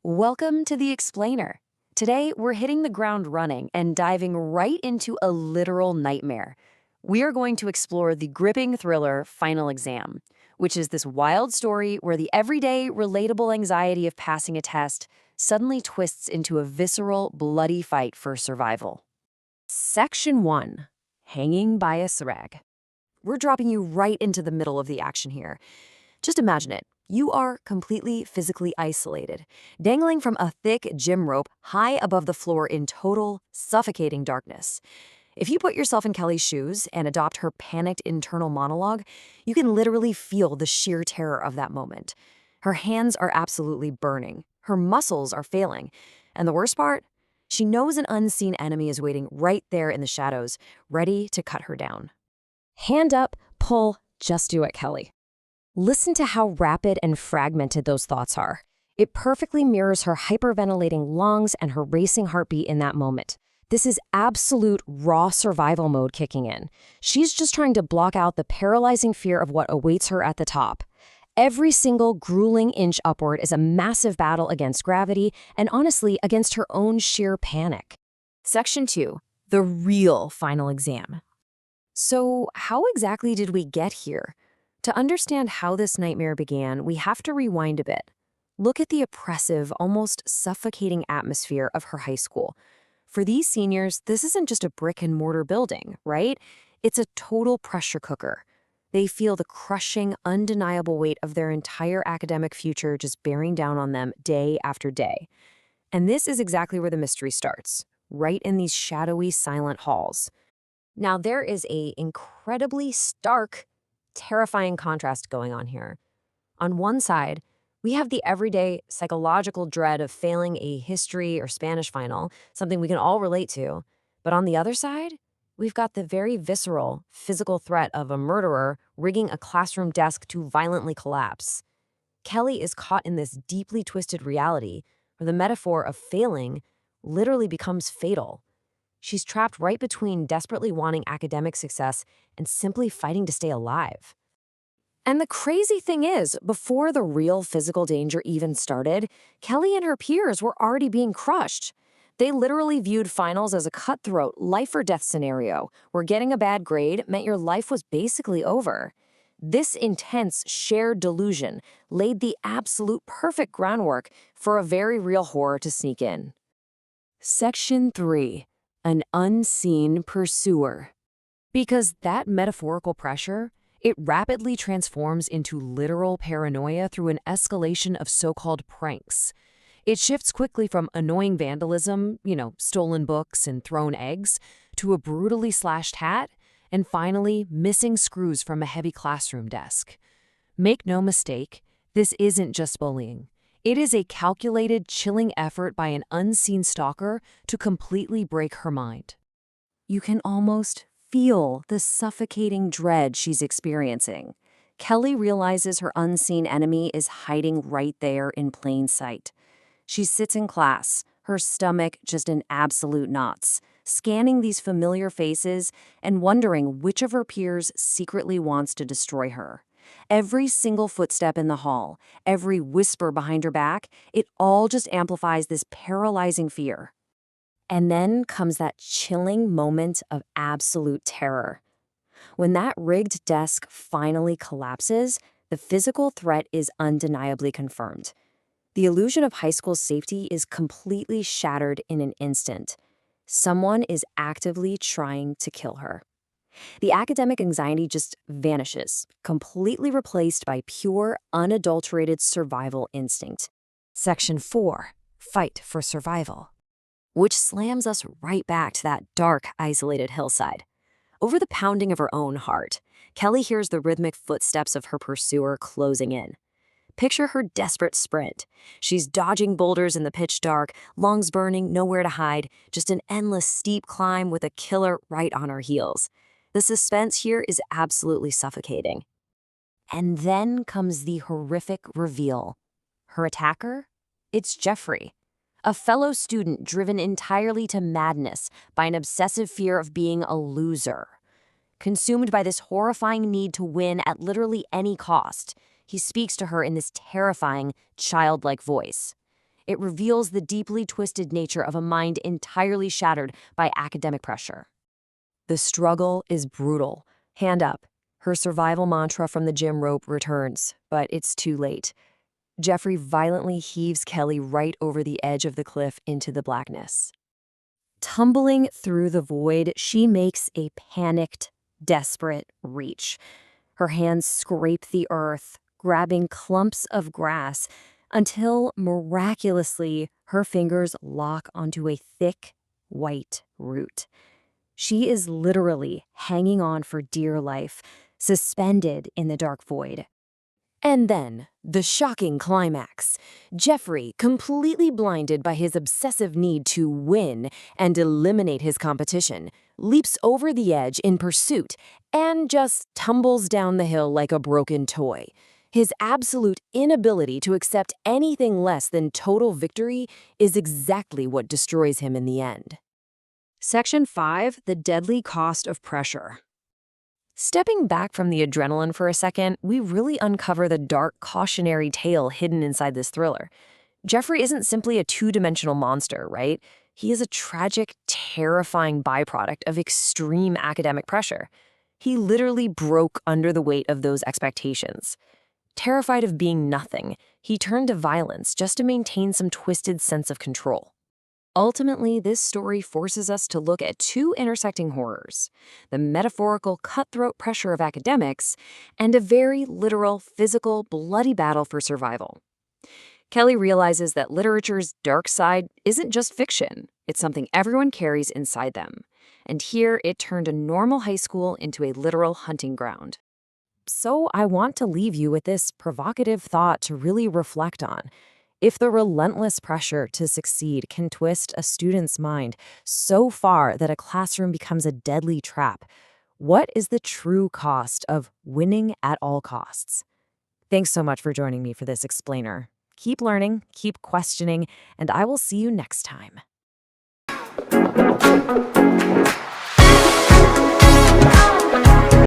Welcome to The Explainer. Today, we're hitting the ground running and diving right into a literal nightmare. We are going to explore the gripping thriller Final Exam, which is this wild story where the everyday, relatable anxiety of passing a test suddenly twists into a visceral, bloody fight for survival. Section 1. Hanging by a thread. We're dropping you right into the middle of the action here. Just imagine it. You are completely physically isolated, dangling from a thick gym rope high above the floor in total, suffocating darkness. If you put yourself in Kelly's shoes and adopt her panicked internal monologue, you can literally feel the sheer terror of that moment. Her hands are absolutely burning. Her muscles are failing. And the worst part? She knows an unseen enemy is waiting right there in the shadows, ready to cut her down. Hand up, pull, just do it, Kelly. Listen to how rapid and fragmented those thoughts are. It perfectly mirrors her hyperventilating lungs and her racing heartbeat in that moment. This is absolute raw survival mode kicking in. She's just trying to block out the paralyzing fear of what awaits her at the top. Every single grueling inch upward is a massive battle against gravity and honestly against her own sheer panic. Section 2. The real final exam. So, how exactly did we get here? To understand how this nightmare began, we have to rewind a bit. Look at the oppressive, almost suffocating atmosphere of her high school. For these seniors, this isn't just a brick-and-mortar building, right? It's a total pressure cooker. They feel the crushing, undeniable weight of their entire academic future just bearing down on them day after day. And this is exactly where the mystery starts, right in these shadowy, silent halls. Now, there is an incredibly stark, terrifying contrast going on here. On one side, we have the everyday psychological dread of failing a history or Spanish final, something we can all relate to. But on the other side, we've got the very visceral, physical threat of a murderer rigging a classroom desk to violently collapse. Kelly is caught in this deeply twisted reality where the metaphor of failing literally becomes fatal. She's trapped right between desperately wanting academic success and simply fighting to stay alive. And the crazy thing is, before the real physical danger even started, Kelly and her peers were already being crushed. They literally viewed finals as a cutthroat, life-or-death scenario, where getting a bad grade meant your life was basically over. This intense, shared delusion laid the absolute perfect groundwork for a very real horror to sneak in. Section 3. An unseen pursuer. Because that metaphorical pressure, it rapidly transforms into literal paranoia through an escalation of so-called pranks. It shifts quickly from annoying vandalism, stolen books and thrown eggs, to a brutally slashed hat, and finally, missing screws from a heavy classroom desk. Make no mistake, this isn't just bullying. It is a calculated, chilling effort by an unseen stalker to completely break her mind. You can almost feel the suffocating dread she's experiencing. Kelly realizes her unseen enemy is hiding right there in plain sight. She sits in class, her stomach just in absolute knots, scanning these familiar faces and wondering which of her peers secretly wants to destroy her. Every single footstep in the hall, every whisper behind her back, it all just amplifies this paralyzing fear. And then comes that chilling moment of absolute terror. When that rigged desk finally collapses, the physical threat is undeniably confirmed. The illusion of high school safety is completely shattered in an instant. Someone is actively trying to kill her. The academic anxiety just vanishes, completely replaced by pure, unadulterated survival instinct. Section 4. Fight for survival. Which slams us right back to that dark, isolated hillside. Over the pounding of her own heart, Kelly hears the rhythmic footsteps of her pursuer closing in. Picture her desperate sprint. She's dodging boulders in the pitch dark, lungs burning, nowhere to hide, just an endless steep climb with a killer right on her heels. The suspense here is absolutely suffocating. And then comes the horrific reveal. Her attacker? It's Jeffrey, a fellow student driven entirely to madness by an obsessive fear of being a loser. Consumed by this horrifying need to win at literally any cost, He speaks to her in this terrifying, childlike voice. It reveals the deeply twisted nature of a mind entirely shattered by academic pressure. The struggle is brutal. Hand up. Her survival mantra from the gym rope returns, but it's too late. Jeffrey violently heaves Kelly right over the edge of the cliff into the blackness. Tumbling through the void, she makes a panicked, desperate reach. Her hands scrape the earth, grabbing clumps of grass, until, miraculously, her fingers lock onto a thick, white root. She is literally hanging on for dear life, suspended in the dark void. And then, the shocking climax. Jeffrey, completely blinded by his obsessive need to win and eliminate his competition, leaps over the edge in pursuit and just tumbles down the hill like a broken toy. His absolute inability to accept anything less than total victory is exactly what destroys him in the end. Section 5, The Deadly Cost of Pressure. Stepping back from the adrenaline for a second, we really uncover the dark, cautionary tale hidden inside this thriller. Jeffrey isn't simply a two-dimensional monster, right? He is a tragic, terrifying byproduct of extreme academic pressure. He literally broke under the weight of those expectations. Terrified of being nothing, he turned to violence just to maintain some twisted sense of control. Ultimately, this story forces us to look at two intersecting horrors: the metaphorical cutthroat pressure of academics and a very literal, physical, bloody battle for survival. Kelly realizes that literature's dark side isn't just fiction, it's something everyone carries inside them. And here, it turned a normal high school into a literal hunting ground. So I want to leave you with this provocative thought to really reflect on. If the relentless pressure to succeed can twist a student's mind so far that a classroom becomes a deadly trap, what is the true cost of winning at all costs? Thanks so much for joining me for this explainer. Keep learning, keep questioning, and I will see you next time.